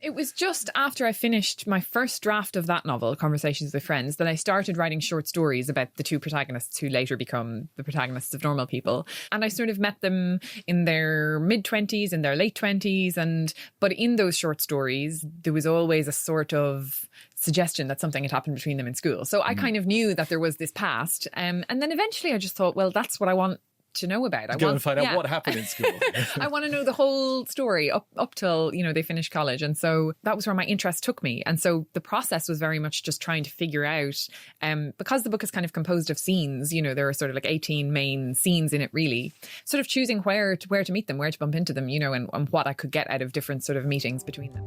It was just after I finished my first draft of that novel, Conversations with Friends, that I started writing short stories about the two protagonists who later become the protagonists of Normal People. And I sort of met them in their mid-20s, in their late 20s. But in those short stories, there was always a sort of suggestion that something had happened between them in school. So I kind of knew that there was this past. And then eventually I just thought, well, that's what I want to know about. I Go want and find out what happened in school. I want to know the whole story up till, they finish college. And so that was where my interest took me. And so the process was very much just trying to figure out, because the book is kind of composed of scenes, there are sort of like 18 main scenes in it really, sort of choosing where to meet them, where to bump into them, and what I could get out of different sort of meetings between them.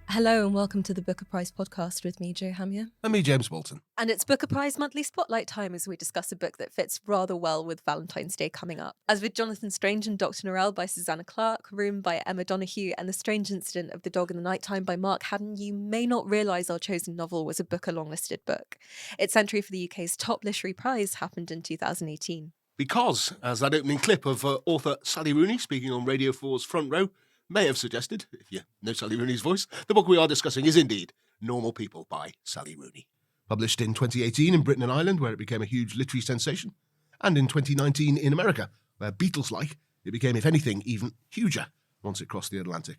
Hello and welcome to the Booker Prize podcast with me, Jo Hamier. And me, James Bolton. And it's Booker Prize monthly spotlight time as we discuss a book that fits rather well with Valentine's Day coming up. As with Jonathan Strange and Dr. Norrell by Susanna Clarke, Room by Emma Donoghue, and The Strange Incident of the Dog in the Nighttime by Mark Haddon, you may not realise our chosen novel was a Booker long-listed book. Its entry for the UK's top literary prize happened in 2018. Because, as that opening clip of author Sally Rooney speaking on Radio 4's Front Row may have suggested, if you know Sally Rooney's voice, the book we are discussing is indeed Normal People by Sally Rooney. Published in 2018 in Britain and Ireland, where it became a huge literary sensation, and in 2019 in America, where Beatles-like, it became, if anything, even huger once it crossed the Atlantic.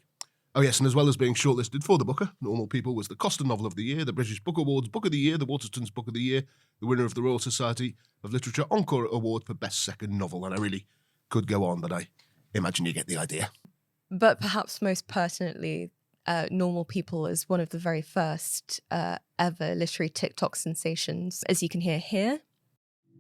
Oh yes, and as well as being shortlisted for the Booker, Normal People was the Costa Novel of the Year, the British Book Awards Book of the Year, the Waterstones Book of the Year, the winner of the Royal Society of Literature Encore Award for Best Second Novel, and I really could go on, but I imagine you get the idea. But perhaps most pertinently, Normal People is one of the very first ever literary TikTok sensations, as you can hear here.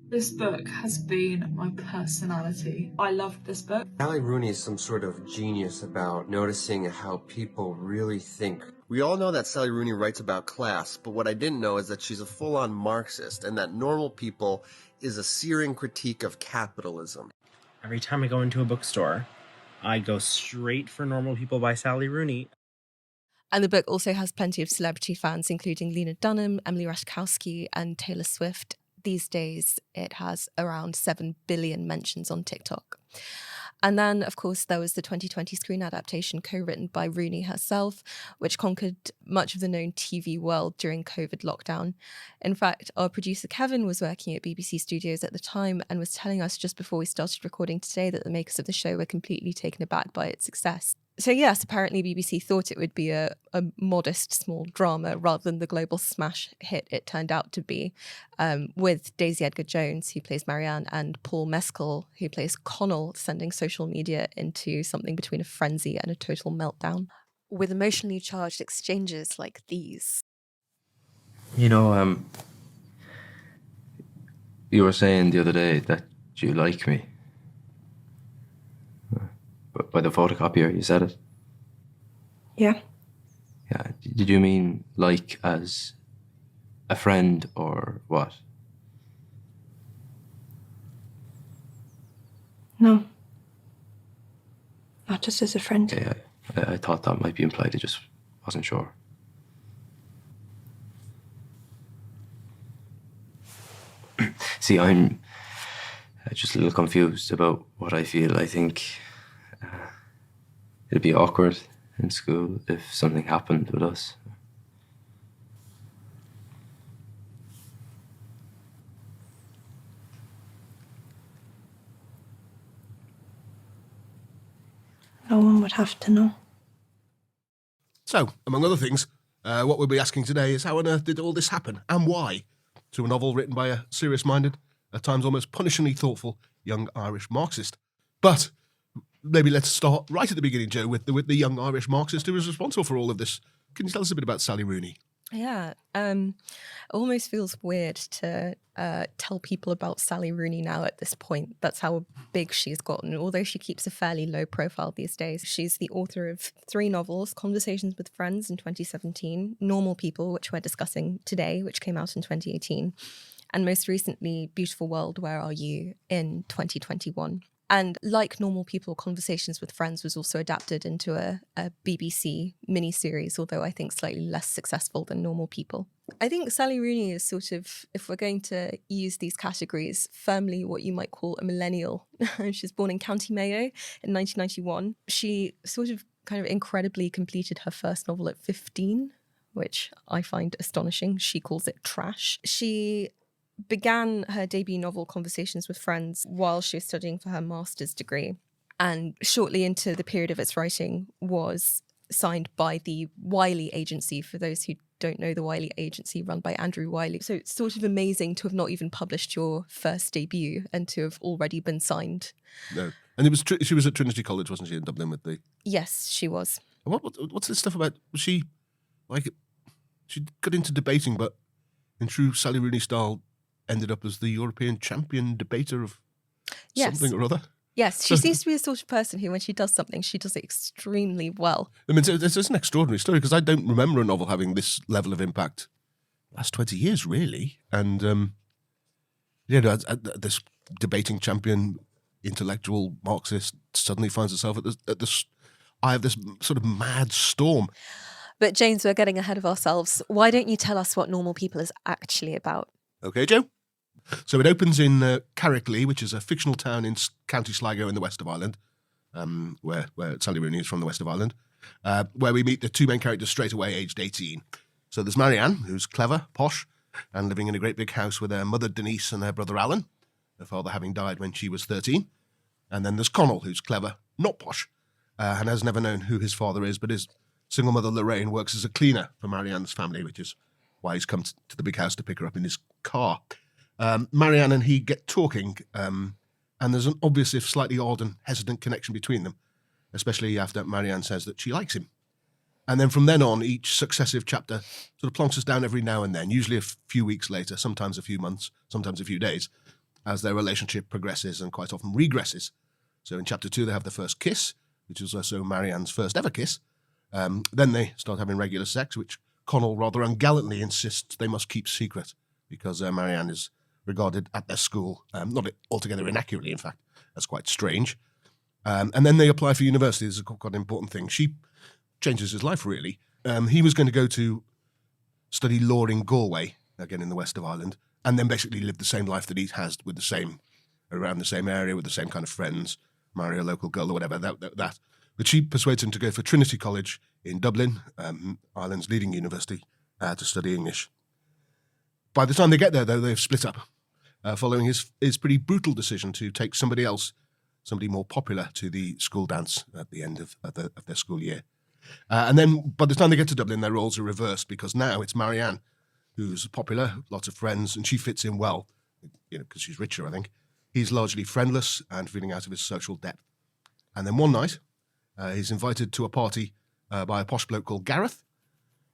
This book has been my personality. I loved this book. Sally Rooney is some sort of genius about noticing how people really think. We all know that Sally Rooney writes about class, but what I didn't know is that she's a full-on Marxist and that Normal People is a searing critique of capitalism. Every time I go into a bookstore, I go straight for Normal People by Sally Rooney. And the book also has plenty of celebrity fans, including Lena Dunham, Emily Ratajkowski, and Taylor Swift. These days, it has around 7 billion mentions on TikTok. And then, of course, there was the 2020 screen adaptation co-written by Rooney herself, which conquered much of the known TV world during COVID lockdown. In fact, our producer Kevin was working at BBC Studios at the time and was telling us just before we started recording today that the makers of the show were completely taken aback by its success. So yes, apparently BBC thought it would be a modest, small drama rather than the global smash hit it turned out to be, with Daisy Edgar-Jones, who plays Marianne, and Paul Mescal, who plays Connell, sending social media into something between a frenzy and a total meltdown, with emotionally charged exchanges like these. You were saying the other day that you like me. By the photocopier, you said it? Yeah. Yeah. Did you mean like as a friend or what? No. Not just as a friend. Yeah, I thought that might be implied. I just wasn't sure. See, I'm just a little confused about what I feel. I think it'd be awkward in school if something happened with us. No one would have to know. So, among other things, what we'll be asking today is how on earth did all this happen and why to a novel written by a serious-minded, at times almost punishingly thoughtful young Irish Marxist. But maybe let's start right at the beginning, Jo, with the young Irish Marxist who was responsible for all of this. Can you tell us a bit about Sally Rooney? Yeah, it almost feels weird to tell people about Sally Rooney now at this point. That's how big she's gotten, although she keeps a fairly low profile these days. She's the author of 3 novels, Conversations with Friends in 2017, Normal People, which we're discussing today, which came out in 2018, and most recently, Beautiful World, Where Are You in 2021. And like Normal People, Conversations with Friends was also adapted into a BBC miniseries, although I think slightly less successful than Normal People. I think Sally Rooney is sort of, if we're going to use these categories, firmly what you might call a millennial. She was born in County Mayo in 1991. She sort of kind of incredibly completed her first novel at 15, which I find astonishing. She calls it trash. She began her debut novel, Conversations with Friends, while she was studying for her master's degree. And shortly into the period of its writing was signed by the Wiley Agency, for those who don't know the Wiley Agency, run by Andrew Wiley. So it's sort of amazing to have not even published your first debut and to have already been signed. No. And it was she was at Trinity College, wasn't she, in Dublin with the... Yes, she was. What's this stuff about? Was she, like, she got into debating, but in true Sally Rooney style, ended up as the European champion debater of something or other? Yes, she seems to be the sort of person who, when she does something, she does it extremely well. I mean, it's an extraordinary story, because I don't remember a novel having this level of impact last 20 years, really. And, this debating champion, intellectual Marxist, suddenly finds herself at the eye of this sort of mad storm. But James, we're getting ahead of ourselves. Why don't you tell us what Normal People is actually about? Okay, Joe. So it opens in Carrickley, which is a fictional town in County Sligo in the west of Ireland, where Sally Rooney is from the west of Ireland, where we meet the two main characters straight away, aged 18. So there's Marianne, who's clever, posh, and living in a great big house with her mother Denise and her brother Alan, her father having died when she was 13. And then there's Connell, who's clever, not posh, and has never known who his father is, but his single mother Lorraine works as a cleaner for Marianne's family, which is why he's come to the big house to pick her up in his car. Marianne and he get talking, and there's an obvious, if slightly odd and hesitant connection between them, especially after Marianne says that she likes him. And then from then on, each successive chapter sort of plonks us down every now and then, usually a few weeks later, sometimes a few months, sometimes a few days, as their relationship progresses and quite often regresses. So in chapter 2, they have the first kiss, which is also Marianne's first ever kiss. Then they start having regular sex, which Connell rather ungallantly insists they must keep secret, because Marianne is regarded at their school, not altogether inaccurately, in fact, as quite strange. And then they apply for university. This is quite an important thing. She changes his life, really. He was going to go to study law in Galway, again in the west of Ireland, and then basically live the same life that he has with around the same area, with the same kind of friends, marry a local girl or whatever, that. But she persuades him to go for Trinity College in Dublin, Ireland's leading university, to study English. By the time they get there, though, they've split up, following his pretty brutal decision to take somebody else, somebody more popular, to the school dance at the end of their school year. And then by the time they get to Dublin, their roles are reversed, because now it's Marianne who's popular, lots of friends, and she fits in well, because she's richer, I think. He's largely friendless and feeling out of his social depth. And then one night, he's invited to a party by a posh bloke called Gareth,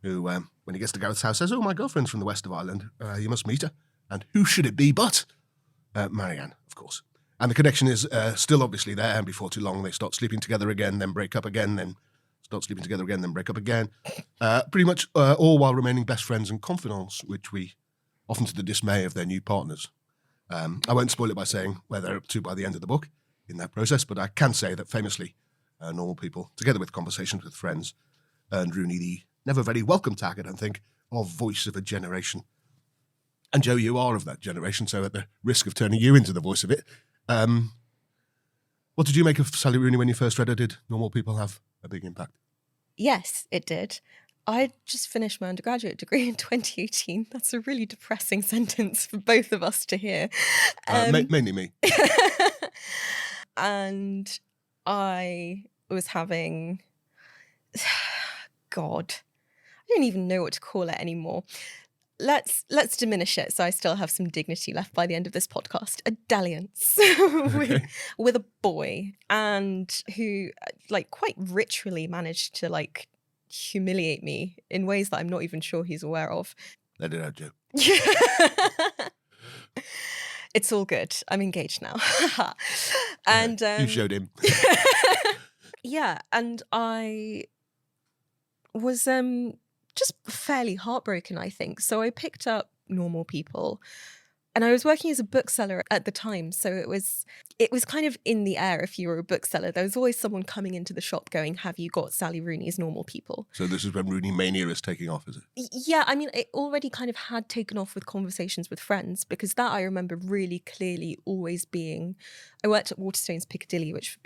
who, when he gets to Gareth's house, says, "Oh, my girlfriend's from the west of Ireland. You must meet her." And who should it be but Marianne, of course. And the connection is still obviously there, and before too long they start sleeping together again, then break up again, then start sleeping together again, then break up again. Pretty much all while remaining best friends and confidants, which we, often to the dismay of their new partners. I won't spoil it by saying where they're up to by the end of the book in that process, but I can say that famously, Normal People, together with Conversations with Friends, earned Rooney the never very welcome tag, I don't think, of voice of a generation. And Joe, you are of that generation, so at the risk of turning you into the voice of it, what did you make of Sally Rooney when you first read her? Did Normal People have a big impact? Yes, it did. I just finished my undergraduate degree in 2018. That's a really depressing sentence for both of us to hear. Mainly me. And I was having... God, I don't even know what to call it anymore. Let's diminish it so I still have some dignity left by the end of this podcast. A dalliance with a boy, and who quite ritually managed to humiliate me in ways that I'm not even sure he's aware of. Let it out, Joe. It's all good. I'm engaged now. And you showed him. Yeah, and I was just fairly heartbroken, I think. So I picked up Normal People And I was working as a bookseller at the time, so it was kind of in the air if you were a bookseller. There was always someone coming into the shop going, "Have you got Sally Rooney's Normal People?" So this is when Rooney Mania is taking off, is it? Yeah, I mean, it already kind of had taken off with Conversations with Friends, because that I remember really clearly always being... I worked at Waterstones Piccadilly, which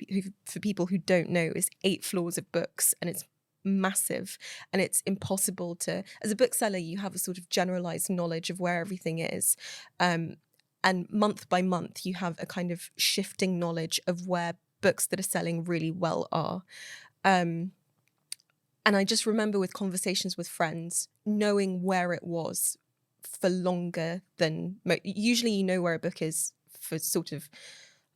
for people who don't know is 8 floors of books, and it's massive, and it's impossible to... As a bookseller, you have a sort of generalized knowledge of where everything is, and month by month you have a kind of shifting knowledge of where books that are selling really well are. And I just remember with Conversations with Friends knowing where it was for longer than... Usually you know where a book is for sort of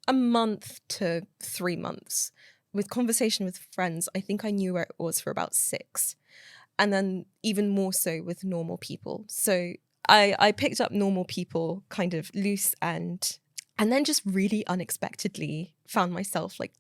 a month to 3 months. With Conversation with Friends, I think I knew where it was for about 6. And then even more so with Normal People. So I picked up Normal People kind of loose and then just really unexpectedly found myself like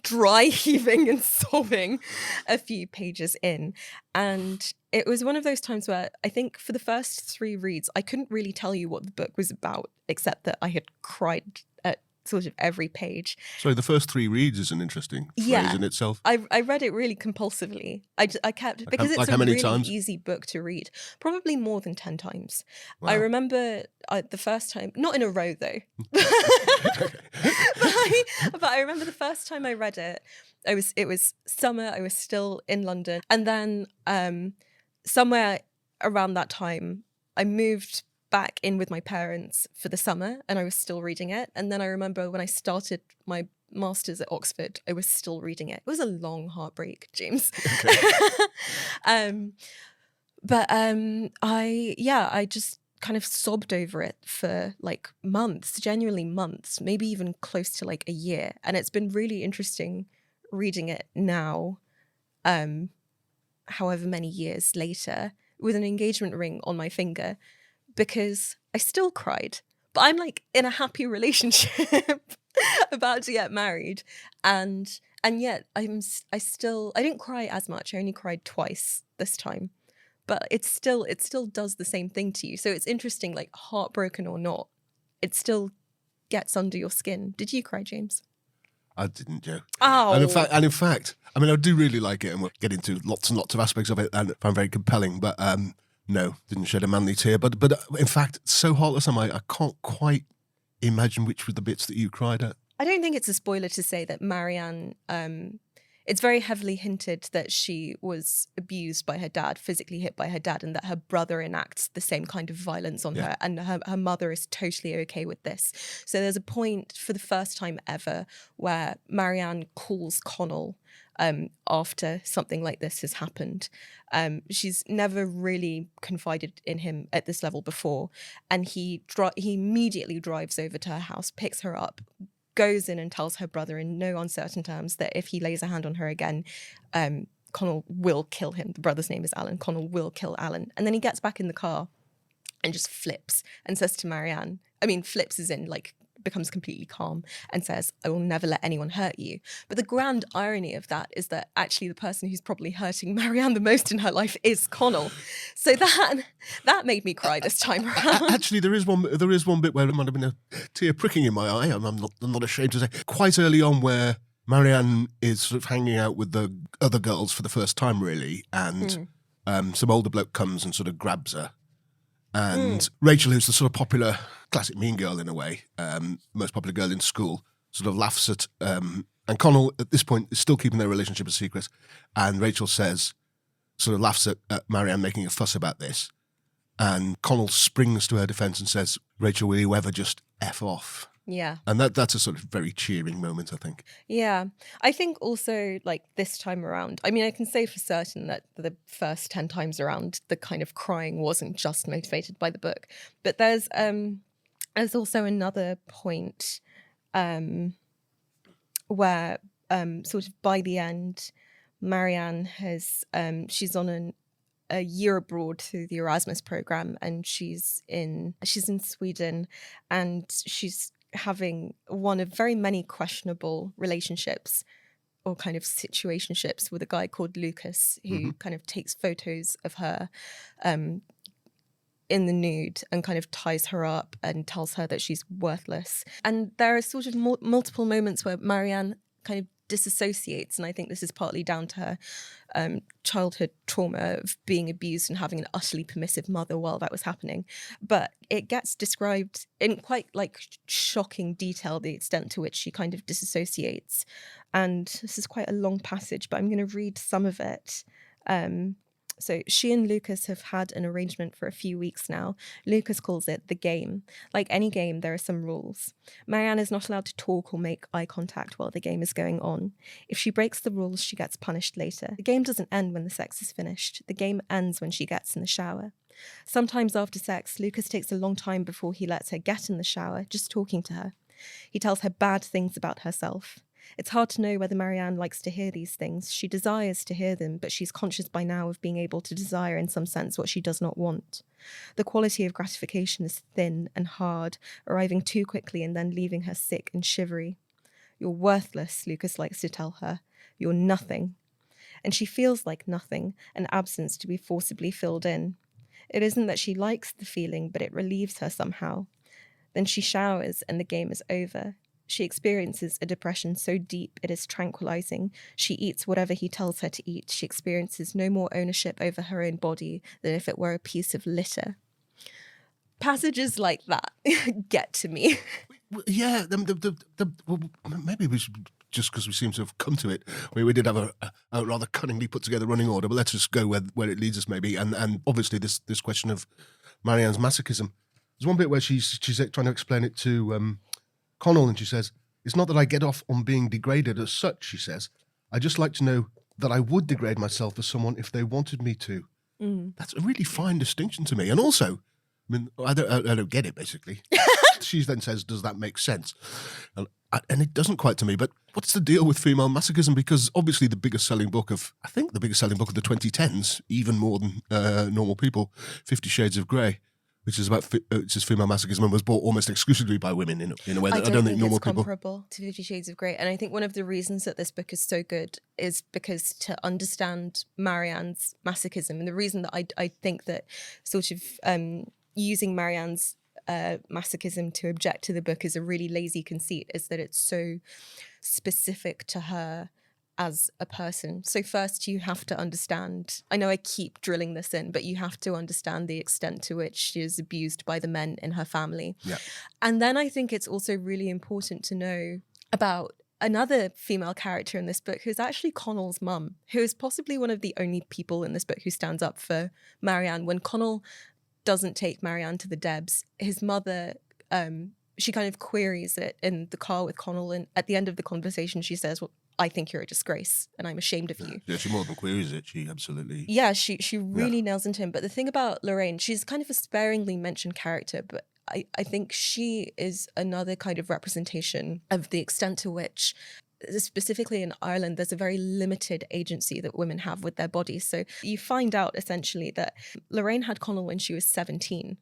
dry heaving and sobbing a few pages in. And it was one of those times where I think for the first 3 reads, I couldn't really tell you what the book was about, except that I had cried at sort of every page. So the first 3 reads is an interesting phrase in itself. I read it really compulsively. I kept... Because it's a many really times? easy book to read. Probably more than 10 times. Wow. I remember the first time... Not in a row, though. But I remember the first time I read it, it was summer. I was still in London. And then somewhere around that time, I moved back in with my parents for the summer, and I was still reading it. And then I remember when I started my master's at Oxford, I was still reading it. It was a long heartbreak, James. Okay. I just kind of sobbed over it for like months, genuinely months, maybe even close to like a year. And it's been really interesting reading it now, however many years later, with an engagement ring on my finger, because I still cried, but I'm like in a happy relationship about to get married. And yet I didn't cry as much. I only cried twice this time, but it still does the same thing to you. So it's interesting, like heartbroken or not, it still gets under your skin. Did you cry, James? I didn't, Joe. Oh. And in fact, I mean, I do really like it, and we'll get into lots and lots of aspects of it, and I find very compelling, but no, didn't shed a manly tear. But in fact, so heartless am I can't quite imagine which were the bits that you cried at. I don't think it's a spoiler to say that Marianne, it's very heavily hinted that she was abused by her dad, physically hit by her dad, and that her brother enacts the same kind of violence on her, and her mother is totally okay with this. So there's a point for the first time ever where Marianne calls Connell after something like this has happened. She's never really confided in him at this level before, and he immediately drives over to her house, picks her up, goes in and tells her brother in no uncertain terms that if he lays a hand on her again, Connell will kill him. The brother's name is Alan. Connell will kill Alan. And then he gets back in the car and just flips and says to Marianne, flips as in like becomes completely calm and says, "I will never let anyone hurt you." But the grand irony of that is that actually the person who's probably hurting Marianne the most in her life is Connell. So that made me cry this time around. Actually, there is one bit where there might have been a tear pricking in my eye. I'm not ashamed to say. Quite early on, where Marianne is sort of hanging out with the other girls for the first time, really, and some older bloke comes and sort of grabs her. And Rachel, who's the sort of popular, classic mean girl in a way, most popular girl in school, sort of laughs at, and Connell at this point is still keeping their relationship a secret. And Rachel sort of laughs at Marianne making a fuss about this. And Connell springs to her defense and says, "Rachel, will you ever just F off?" Yeah. And that's a sort of very cheering moment, I think. Yeah. I think also like this time around, I can say for certain that the first 10 times around, the kind of crying wasn't just motivated by the book. But there's also another point where sort of by the end, Marianne has, she's on a year abroad through the Erasmus program, and she's in Sweden, and she's having one of very many questionable relationships or kind of situationships with a guy called Lucas, who kind of takes photos of her in the nude and kind of ties her up and tells her that she's worthless. And there are sort of multiple moments where Marianne kind of disassociates, and I think this is partly down to her childhood trauma of being abused and having an utterly permissive mother while that was happening. But it gets described in quite like shocking detail the extent to which she kind of disassociates. And this is quite a long passage, but I'm going to read some of it. So she and Lucas have had an arrangement for a few weeks now. Lucas calls it the game. Like any game, there are some rules. Marianne is not allowed to talk or make eye contact while the game is going on. If she breaks the rules, she gets punished later. The game doesn't end when the sex is finished. The game ends when she gets in the shower. Sometimes after sex, Lucas takes a long time before he lets her get in the shower, just talking to her. He tells her bad things about herself. It's hard to know whether Marianne likes to hear these things. She desires to hear them, but she's conscious by now of being able to desire in some sense what she does not want. The quality of gratification is thin and hard, arriving too quickly and then leaving her sick and shivery. You're worthless, Lucas likes to tell her. You're nothing. And she feels like nothing, an absence to be forcibly filled in. It isn't that she likes the feeling, but it relieves her somehow. Then she showers and the game is over. She experiences a depression so deep it is tranquilizing. She eats whatever he tells her to eat. She experiences no more ownership over her own body than if it were a piece of litter. Passages like that get to me. Yeah, well, maybe we should, just because we seem to have come to it, we did have a rather cunningly put together running order, but let's just go where it leads us maybe. And obviously this question of Marianne's masochism. There's one bit where she's trying to explain it to Connell, and she says, "It's not that I get off on being degraded as such," she says. "I just like to know that I would degrade myself for someone if they wanted me to." That's a really fine distinction to me. And also, I mean, I don't get it, basically. She then says, "Does that make sense?" And it doesn't quite to me, but what's the deal with female masochism? Because obviously the biggest selling book of the 2010s, even more than Normal People, 50 Shades of Grey, which is about which is female masochism, and was bought almost exclusively by women in a way that I don't think normal it's people. Comparable to 50 Shades of Grey. And I think one of the reasons that this book is so good is because to understand Marianne's masochism, and the reason that I think that sort of using Marianne's masochism to object to the book is a really lazy conceit, is that it's so specific to her as a person. So first you have to understand, I know I keep drilling this in, but you have to understand the extent to which she is abused by the men in her family. Yeah. And then I think it's also really important to know about another female character in this book who's actually Connell's mum, who is possibly one of the only people in this book who stands up for Marianne. When Connell doesn't take Marianne to the Debs, his mother, she kind of queries it in the car with Connell, and at the end of the conversation she says, "Well, I think you're a disgrace and I'm ashamed of you." Yeah, she more than queries it. She absolutely... Yeah, she really nails into him. But the thing about Lorraine, she's kind of a sparingly mentioned character, but I think she is another kind of representation of the extent to which, specifically in Ireland, there's a very limited agency that women have with their bodies. So you find out essentially that Lorraine had Connell when she was 17,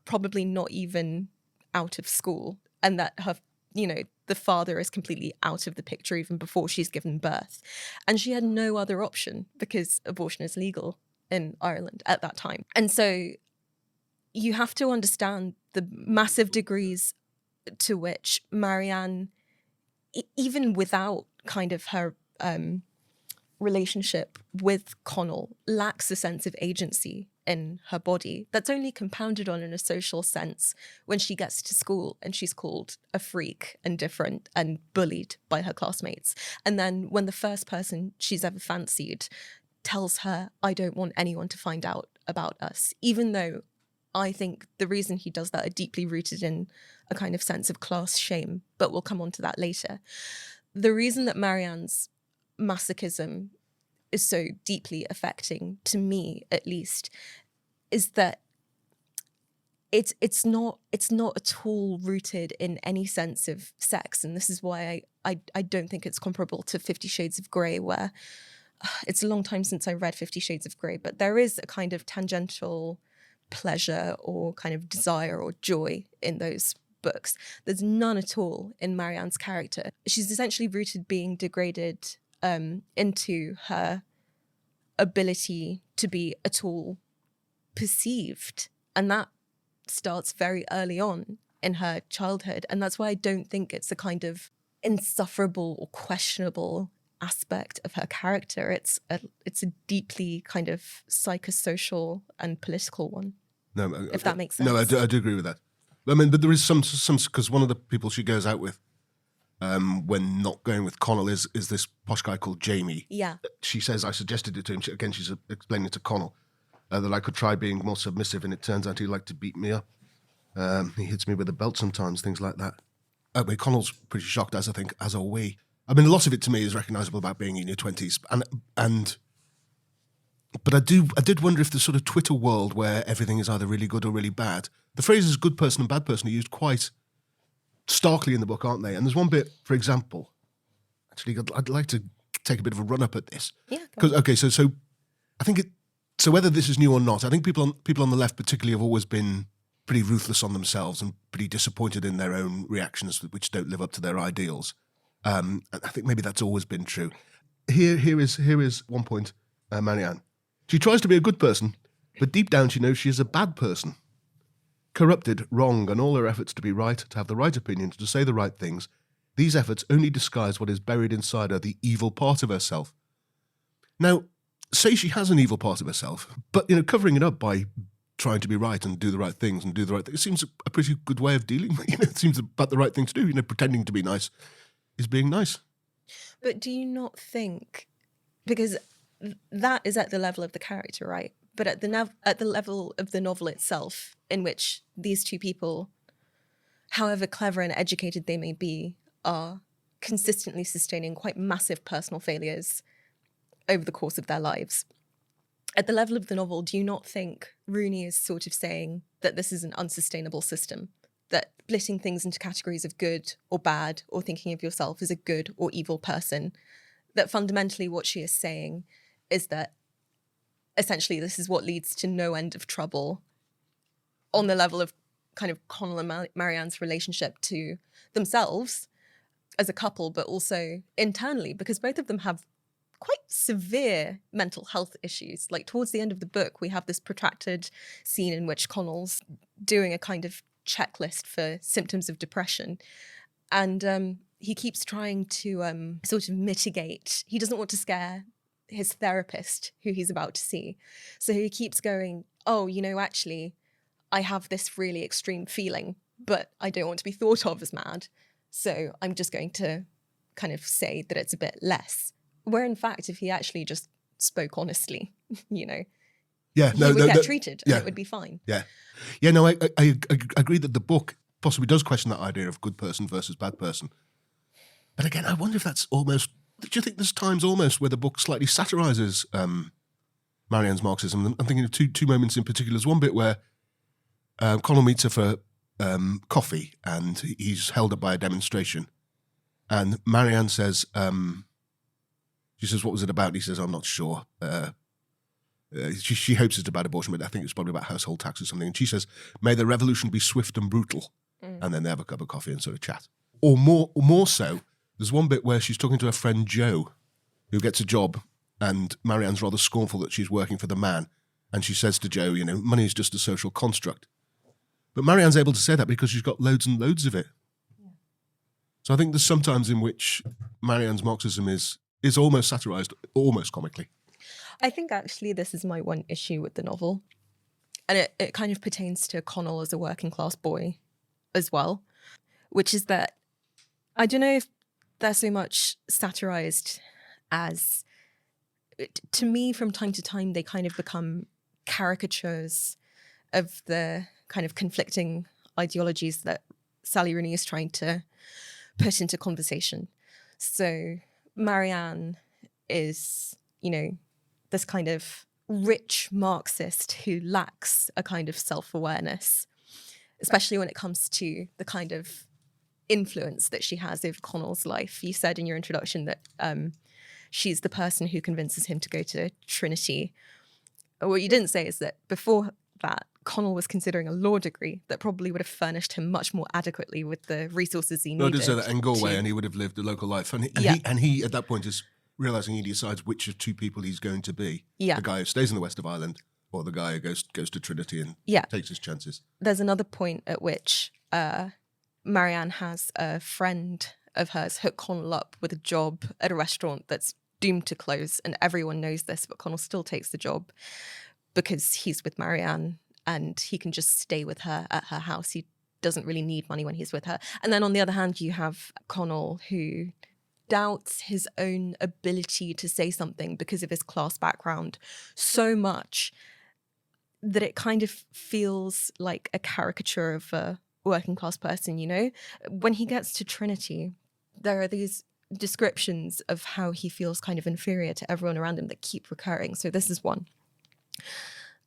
probably not even out of school, and that her, the father is completely out of the picture even before she's given birth. And she had no other option because abortion is legal in Ireland at that time. And so you have to understand the massive degrees to which Marianne, even without kind of her relationship with Connell, lacks a sense of agency in her body that's only compounded on in a social sense when she gets to school and she's called a freak and different and bullied by her classmates. And then when the first person she's ever fancied tells her, "I don't want anyone to find out about us," even though I think the reason he does that are deeply rooted in a kind of sense of class shame, but we'll come on to that later. The reason that Marianne's masochism is so deeply affecting, to me at least, is that it's not at all rooted in any sense of sex. And this is why I don't think it's comparable to 50 Shades of Grey, where it's a long time since I read 50 Shades of Grey, but there is a kind of tangential pleasure or kind of desire or joy in those books. There's none at all in Marianne's character. She's essentially rooted being degraded into her ability to be at all perceived. And that starts very early on in her childhood. And that's why I don't think it's a kind of insufferable or questionable aspect of her character. It's a deeply kind of psychosocial and political one. No, if that makes sense. No, I do agree with that. I mean, but there is some because one of the people she goes out with, when not going with Connell, is this posh guy called Jamie. Yeah. She says, I suggested it to him. Again, she's explaining it to Connell, that I could try being more submissive, and it turns out he liked to beat me up. He hits me with a belt sometimes, things like that. I mean, Connell's pretty shocked, as I think, as are we. I mean, a lot of it to me is recognisable about being in your 20s. But I did wonder if the sort of Twitter world where everything is either really good or really bad, the phrases good person and bad person are used quite starkly in the book, aren't they? And there's one bit, for example, actually, I'd like to take a bit of a run up at this. Yeah. Because so I think so whether this is new or not, I think people on the left particularly have always been pretty ruthless on themselves and pretty disappointed in their own reactions, which don't live up to their ideals. I think maybe that's always been true. Here is one point, Marianne. She tries to be a good person, but deep down she knows she is a bad person. Corrupted, wrong, and all her efforts to be right, to have the right opinions, to say the right things, these efforts only disguise what is buried inside her, the evil part of herself. Now, say she has an evil part of herself, but covering it up by trying to be right and do the right things and do the right thing, it seems a pretty good way of dealing with it. It seems about the right thing to do. Pretending to be nice is being nice. But do you not think, because that is at the level of the character, right? But at the level of the novel itself, in which these two people, however clever and educated they may be, are consistently sustaining quite massive personal failures over the course of their lives. At the level of the novel, do you not think Rooney is sort of saying that this is an unsustainable system? That splitting things into categories of good or bad, or thinking of yourself as a good or evil person, that fundamentally what she is saying is that essentially this is what leads to no end of trouble on the level of kind of Connell and Marianne's relationship to themselves as a couple, but also internally, because both of them have quite severe mental health issues. Like towards the end of the book, we have this protracted scene in which Connell's doing a kind of checklist for symptoms of depression. And he keeps trying to sort of mitigate. He doesn't want to scare his therapist, who he's about to see. So he keeps going, oh, actually, I have this really extreme feeling, but I don't want to be thought of as mad. So I'm just going to kind of say that it's a bit less. Where in fact, if he actually just spoke honestly, he would get treated and it would be fine. Yeah. Yeah, no, I agree that the book possibly does question that idea of good person versus bad person. But again, I wonder if that's almost... Do you think there's times almost where the book slightly satirises Marianne's Marxism? I'm thinking of two moments in particular. There's one bit where Connell meets her for coffee and he's held up by a demonstration. And Marianne says... she says, what was it about? And he says, I'm not sure. She hopes it's about abortion, but I think it's probably about household tax or something. And she says, may the revolution be swift and brutal. And then they have a cup of coffee and sort of chat. Or more so, there's one bit where she's talking to her friend Joe, who gets a job, and Marianne's rather scornful that she's working for the man. And she says to Joe, money is just a social construct. But Marianne's able to say that because she's got loads and loads of it. Yeah. So I think there's sometimes in which Marianne's Marxism is almost satirised, almost comically. I think actually this is my one issue with the novel. And it kind of pertains to Connell as a working class boy as well, which is that I don't know if they're so much satirised as, to me, from time to time, they kind of become caricatures of the kind of conflicting ideologies that Sally Rooney is trying to put into conversation. So Marianne is, this kind of rich Marxist who lacks a kind of self-awareness, especially when it comes to the kind of influence that she has over Connell's life. You said in your introduction that she's the person who convinces him to go to Trinity. What you didn't say is that before that, Connell was considering a law degree that probably would have furnished him much more adequately with the resources he needed. No, I did say that in Galway, and he would have lived a local life. And he at that point is realising he decides which of two people he's going to be. Yeah. The guy who stays in the west of Ireland Or the guy who goes to Trinity and Yeah. takes his chances. There's another point at which Marianne has a friend of hers hook Connell up with a job at a restaurant that's doomed to close, and everyone knows this, but Connell still takes the job because he's with Marianne and he can just stay with her at her house. He doesn't really need money when he's with her. And then on the other hand, you have Connell, who doubts his own ability to say something because of his class background so much that it kind of feels like a caricature of a working class person, you know? When he gets to Trinity, there are these descriptions of how he feels kind of inferior to everyone around him that keep recurring. So this is one.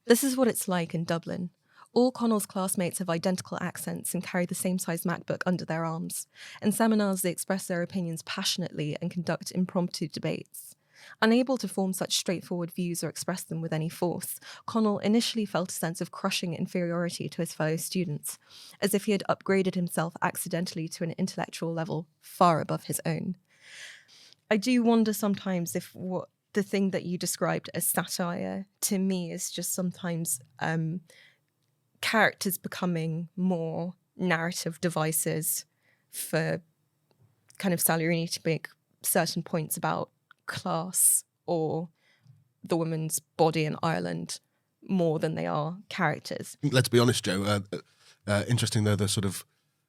This is what it's like in Dublin. All Connell's classmates have identical accents and carry the same size MacBook under their arms. In seminars, they express their opinions passionately and conduct impromptu debates. Unable to form such straightforward views or express them with any force, Connell initially felt a sense of crushing inferiority to his fellow students, as if he had upgraded himself accidentally to an intellectual level far above his own. I do wonder sometimes if what the thing that you described as satire to me is just sometimes characters becoming more narrative devices for kind of Sally Rooney to make certain points about class or the woman's body in Ireland more than they are characters. Let's be honest, Joe. Interesting though, the sort of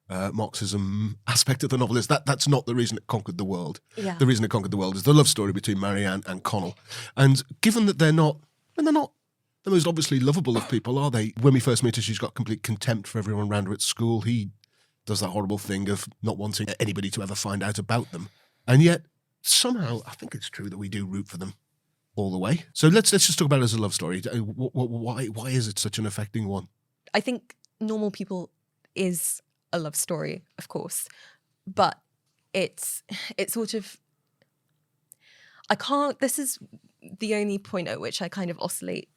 Marxism aspect of the novel is that's not the reason it conquered the world. Yeah. The reason it conquered the world is the love story between Marianne and Connell. And given that they're not the most obviously lovable of people, are they? When we first meet her, she's got complete contempt for everyone around her at school. He does that horrible thing of not wanting anybody to ever find out about them. And yet, somehow, I think it's true that we do root for them all the way. So let's just talk about it as a love story. Why is it such an affecting one? I think Normal People is a love story, of course, but it's sort of, this is the only point at which I kind of oscillate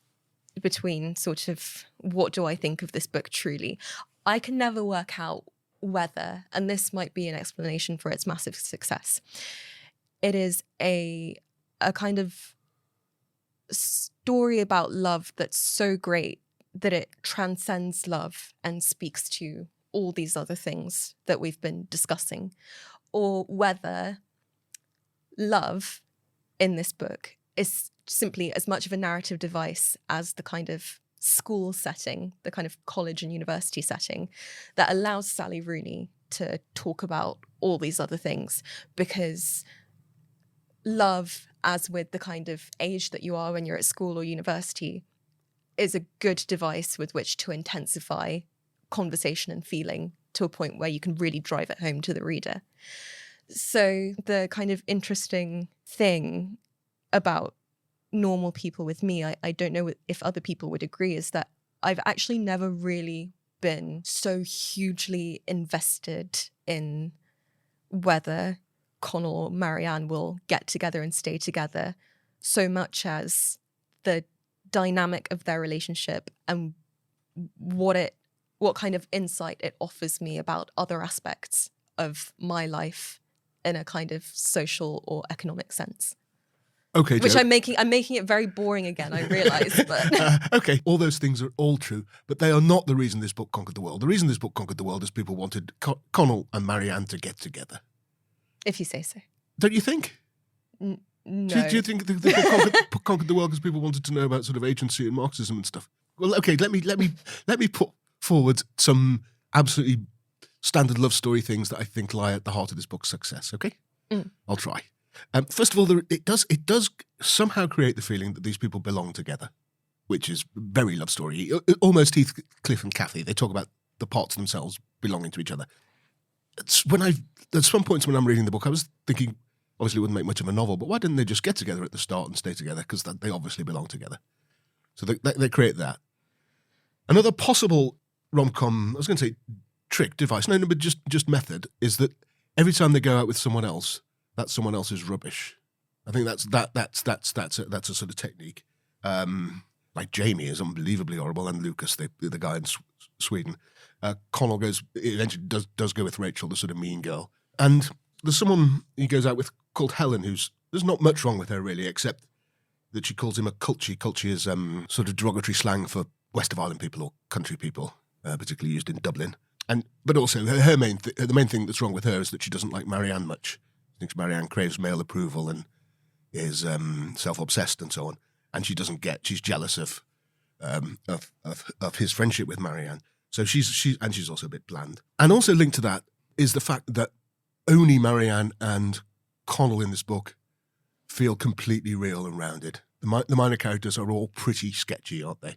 between sort of what do I think of this book truly. I can never work out whether, and this might be an explanation for its massive success, it is a kind of story about love that's so great that it transcends love and speaks to all these other things that we've been discussing, or whether love in this book is simply as much of a narrative device as the kind of school setting, the kind of college and university setting that allows Sally Rooney to talk about all these other things. Because love, as with the kind of age that you are when you're at school or university, is a good device with which to intensify conversation and feeling to a point where you can really drive it home to the reader. So the kind of interesting thing about Normal People with me, I don't know if other people would agree, is that I've actually never really been so hugely invested in whether Connell or Marianne will get together and stay together so much as the dynamic of their relationship and what kind of insight it offers me about other aspects of my life in a kind of social or economic sense. Okay, Which Joe. I'm making it very boring again, I realise. But okay, all those things are all true, but they are not the reason this book conquered the world. The reason this book conquered the world is people wanted Connell and Marianne to get together. if you say so. Don't you think? No. Do you think the book conquered the world because people wanted to know about sort of agency and Marxism and stuff? Well, okay, let me put forward some absolutely standard love story things that I think lie at the heart of this book's success. Okay, I'll try. First of all, it does somehow create the feeling that these people belong together, which is very love story. Almost Heathcliff and Cathy. They talk about the parts themselves belonging to each other. At some points when I'm reading the book, I was thinking, obviously it wouldn't make much of a novel, but why didn't they just get together at the start and stay together? Because they obviously belong together. So they create that. Another possible rom-com, I was going to say trick, device, no, but just method, is that every time they go out with someone else, that someone else is rubbish. I think that's a sort of technique. Like Jamie is unbelievably horrible, and Lucas, the guy in Sweden. Connell eventually does go with Rachel, the sort of mean girl. And there's someone he goes out with called Helen, there's not much wrong with her really, except that she calls him a culture. Culture is sort of derogatory slang for West of Ireland people or country people, particularly used in Dublin. But also the main thing that's wrong with her is that she doesn't like Marianne much. She thinks Marianne craves male approval and is self-obsessed and so on. And she's jealous of his friendship with Marianne. So she's also a bit bland. And also linked to that is the fact that only Marianne and Connell in this book feel completely real and rounded. The minor characters are all pretty sketchy, aren't they?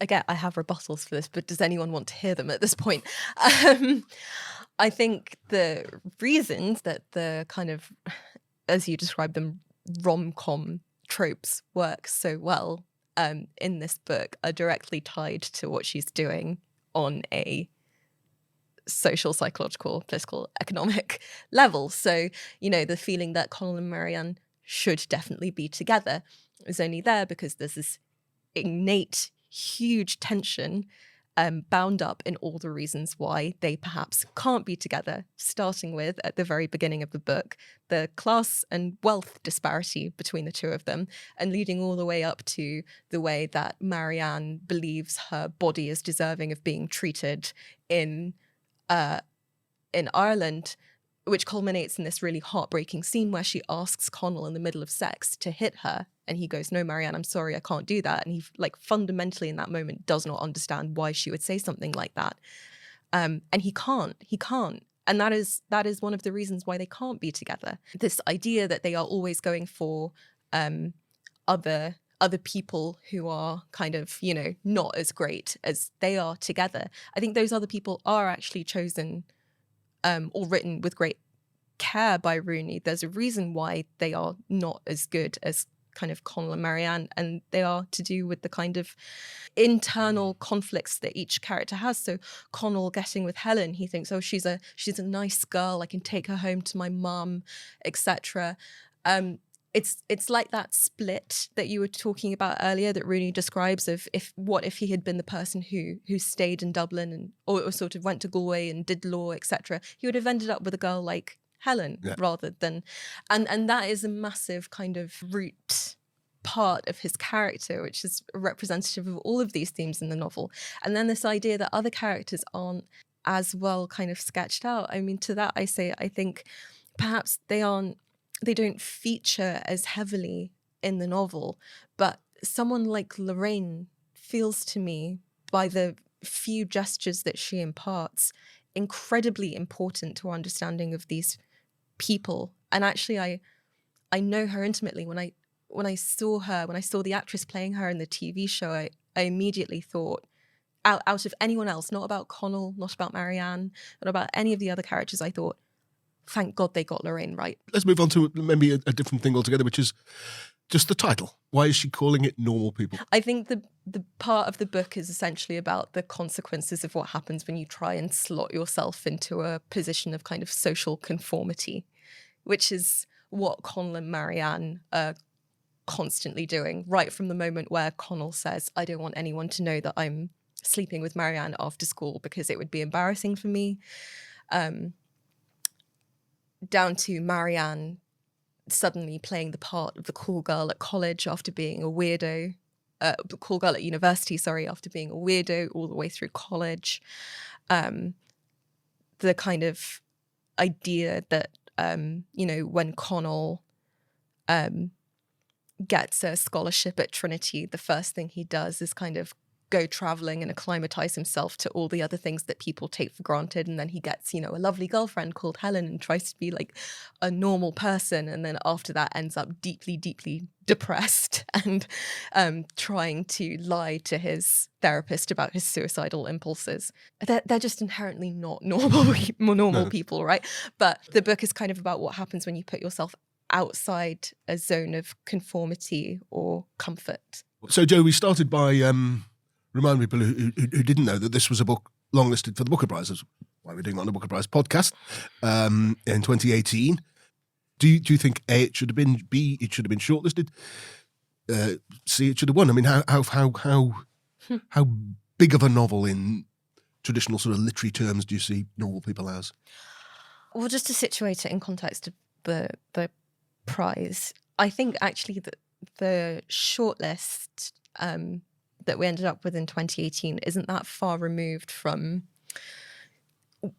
I have rebuttals for this, but does anyone want to hear them at this point? I think the reasons that the kind of, as you described them, rom-com tropes work so well in this book are directly tied to what she's doing on a social, psychological, political, economic level. So, the feeling that Connell and Marianne should definitely be together is only there because there's this innate, huge tension bound up in all the reasons why they perhaps can't be together, starting with, at the very beginning of the book, the class and wealth disparity between the two of them, and leading all the way up to the way that Marianne believes her body is deserving of being treated in Ireland, which culminates in this really heartbreaking scene where she asks Connell in the middle of sex to hit her. And he goes, "No, Marianne, I'm sorry, I can't do that." And he fundamentally in that moment does not understand why she would say something like that. And he can't. And that is one of the reasons why they can't be together. This idea that they are always going for other people who are kind of, not as great as they are together. I think those other people are actually chosen or written with great care by Rooney. There's a reason why they are not as good as kind of Connell and Marianne, and they are to do with the kind of internal conflicts that each character has. So Connell getting with Helen, he thinks, oh, she's a nice girl, I can take her home to my mum, etc. It's like that split that you were talking about earlier that Rooney describes of what if he had been the person who stayed in Dublin and or sort of went to Galway and did law, etc. He would have ended up with a girl like Helen rather than, and that is a massive kind of root part of his character, which is representative of all of these themes in the novel. And then this idea that other characters aren't as well kind of sketched out. I mean, to that I say, I think perhaps they don't feature as heavily in the novel, but someone like Lorraine feels to me, by the few gestures that she imparts, incredibly important to our understanding of these people. And actually I know her intimately. When I saw the actress playing her in the TV show, I immediately thought, out of anyone else, not about Connell, not about Marianne, not about any of the other characters, I thought, thank God they got Lorraine right. Let's move on to maybe a different thing altogether, which is just the title. Why is she calling it Normal People? I think the part of the book is essentially about the consequences of what happens when you try and slot yourself into a position of kind of social conformity, which is what Connell and Marianne are constantly doing, right from the moment where Connell says, I don't want anyone to know that I'm sleeping with Marianne after school because it would be embarrassing for me, down to Marianne suddenly playing the part of the cool girl at college after being a weirdo, the cool girl at university, after being a weirdo all the way through college. The kind of idea that, when Connell gets a scholarship at Trinity, the first thing he does is kind of go traveling and acclimatize himself to all the other things that people take for granted. And then he gets, a lovely girlfriend called Helen and tries to be like a normal person. And then after that ends up deeply, deeply depressed and trying to lie to his therapist about his suicidal impulses. They're just inherently not normal people, right? But the book is kind of about what happens when you put yourself outside a zone of conformity or comfort. So, Joe, we started by remind people who didn't know that this was a book longlisted for the Booker Prize. That's why we're doing it on the Booker Prize podcast in 2018. Do you think A, it should have been, B, it should have been shortlisted, C, it should have won? I mean, how big of a novel in traditional sort of literary terms do you see Normal People as? Well, just to situate it in context of the prize, I think actually that the shortlist that we ended up with in 2018 isn't that far removed from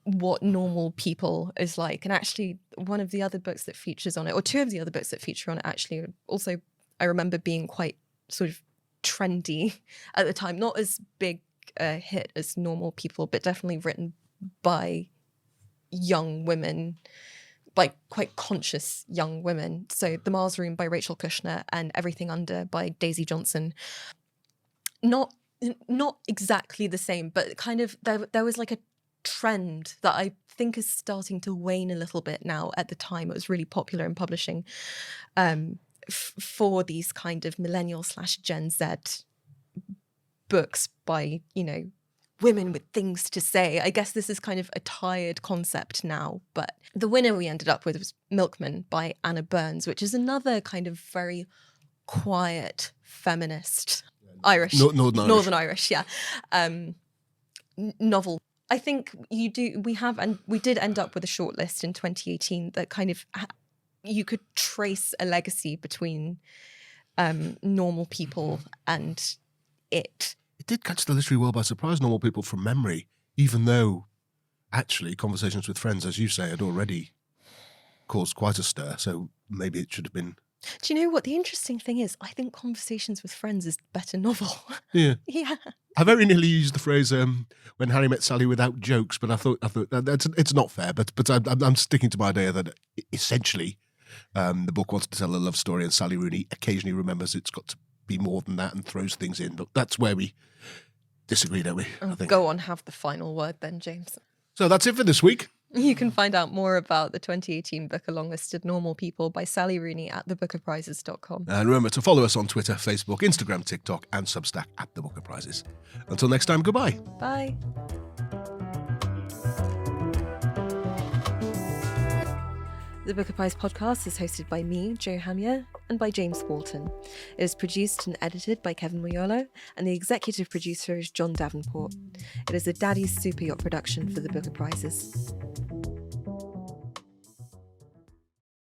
what Normal People is like. And actually, one of the other books that features on it, or two of the other books that feature on it, actually also, I remember being quite sort of trendy at the time. Not as big a hit as Normal People, but definitely written by young women, like quite conscious young women. So The Mars Room by Rachel Kushner and Everything Under by Daisy Johnson. Not exactly the same, but kind of there was like a trend that I think is starting to wane a little bit now. At the time, it was really popular in publishing for these kind of millennial/Gen Z books by, you know, women with things to say. I guess this is kind of a tired concept now, but the winner we ended up with was Milkman by Anna Burns, which is another kind of very quiet feminist Irish, Northern Irish, yeah, novel. I think we did end up with a shortlist in 2018 that kind of you could trace a legacy between Normal People and it. It did catch the literary world by surprise, Normal People from memory, even though actually Conversations with Friends, as you say, had already caused quite a stir. So maybe it should have been. Do you know what the interesting thing is? I think Conversations with Friends is the better novel. Yeah. Yeah. I very nearly used the phrase "when Harry met Sally" without jokes, but I thought it's not fair. But I'm sticking to my idea that essentially the book wants to tell a love story, and Sally Rooney occasionally remembers it's got to be more than that and throws things in. But that's where we disagree, don't we? I think. Go on, have the final word then, James. So that's it for this week. You can find out more about the 2018 book along listed Normal People by Sally Rooney at thebookofprizes.com. And remember to follow us on Twitter, Facebook, Instagram, TikTok, and Substack at The Book of Prizes. Until next time, goodbye. Bye. The Book of Prize podcast is hosted by me, Jo Hamier, and by James Walton. It is produced and edited by Kevin Moyolo, and the executive producer is John Davenport. It is a Daddy's Super Yacht production for The Book of Prizes.